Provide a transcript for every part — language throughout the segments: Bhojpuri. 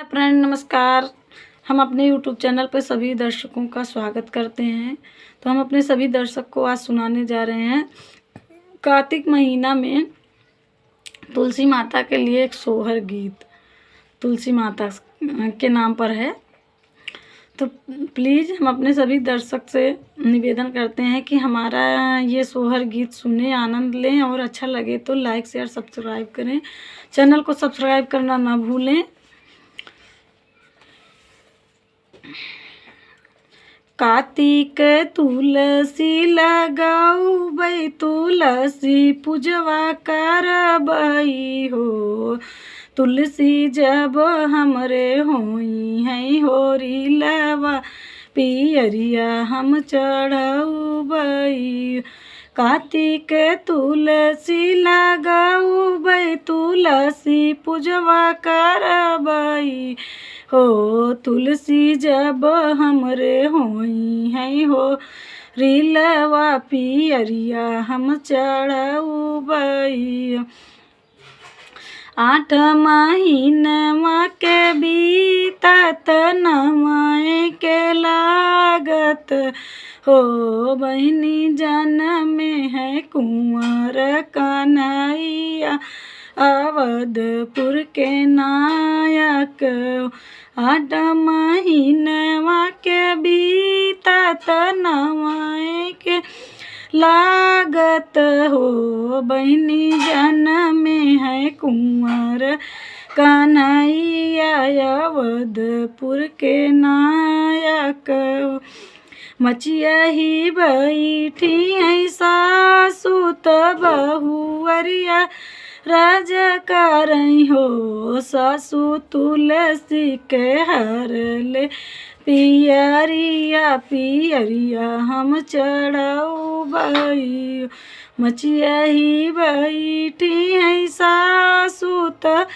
हाय फ्रेंड, नमस्कार। हम अपने यूट्यूब चैनल पर सभी दर्शकों का स्वागत करते हैं। तो हम अपने सभी दर्शक को आज सुनाने जा रहे हैं कार्तिक महीना में तुलसी माता के लिए एक सोहर गीत। तुलसी माता के नाम पर है। तो प्लीज़ हम अपने सभी दर्शक से निवेदन करते हैं कि हमारा ये सोहर गीत सुने, आनंद लें और अच्छा लगे तो लाइक शेयर सब्सक्राइब करें। चैनल को सब्सक्राइब करना ना भूलें। कार्तिक तुलसी लगाऊ बई, तुलसी पूजवा करबई हो। तुलसी जब हमरे होई है होरी लवा, पियरिया हम चढ़ाऊबई। कार्तिक तुलसी लगाऊ बई, तुलसी पूजवा करबई हो। तुलसी जब हमरे होई है हो रिलवा, पियरिया हम चढ़ाऊबई। 8 महीनवा के बीतत नवय के लागत हो। बहिनी जनमे है कुंवर कन्हैया, अवधपुर के नायक। 8 महीनवा के बीतत नवय के लागत हो। बहिनी जनमे है कुंवर कन्हैया, अवधपुर के नायक। मचिया ही बैठी है सासु त बहुअरिया राज करई हो। सासु तुलसी के हर ले, पियरिया पियरिया हम चढ़ाऊबई। मचिया ही बैठी है सासु त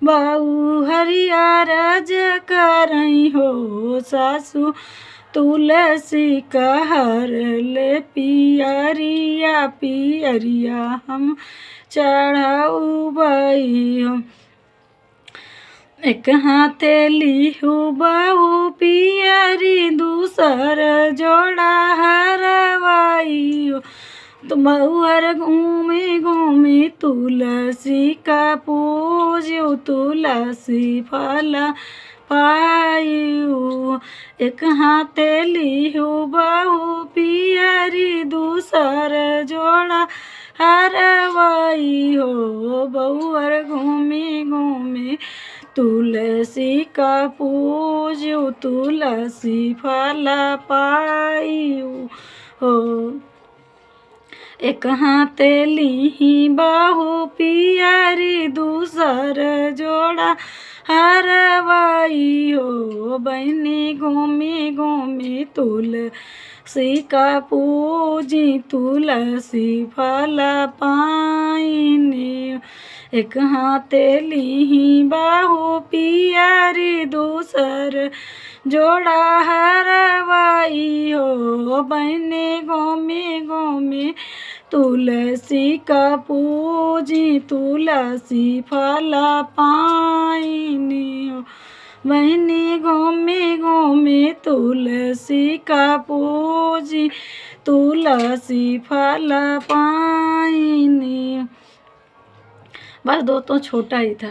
बहुअरिया राज करई हो। सासु तुलसी का हर ले, पियरिया पियरिया हम चढ़ाऊबई। एक हाथे लिहू बहु पियरी, दूसर जोड़ा हरवाई हो। तो बहुअर घूमे घूमे तुलसी का पूजू, तुलसी फल पायू। एक हाथे लिहू बहु पियरी, दूसर जोड़ा हरवाई हो। बहुअर घूमे घूमे तुलसी का पूजू, तुलसी फल पायू हो। एक हाथे लिही बहु पियरी, दूसर जोड़ा हरवाई हो। बहिनी घूमे घूमे तुलसी का पूजी, तुलसी फल पाइनी। एक हाथे लिही बहु पियरी, दूसर जोड़ा हरवाई हो। बहिनी घूमे घूमे तुलसी का पूजी, तुलसी फल पाइनी हो। बहिनी घूमे घूमे तुलसी का पूजी, तुलसी फल पाइनी। बस दोस्तों, छोटा ही था।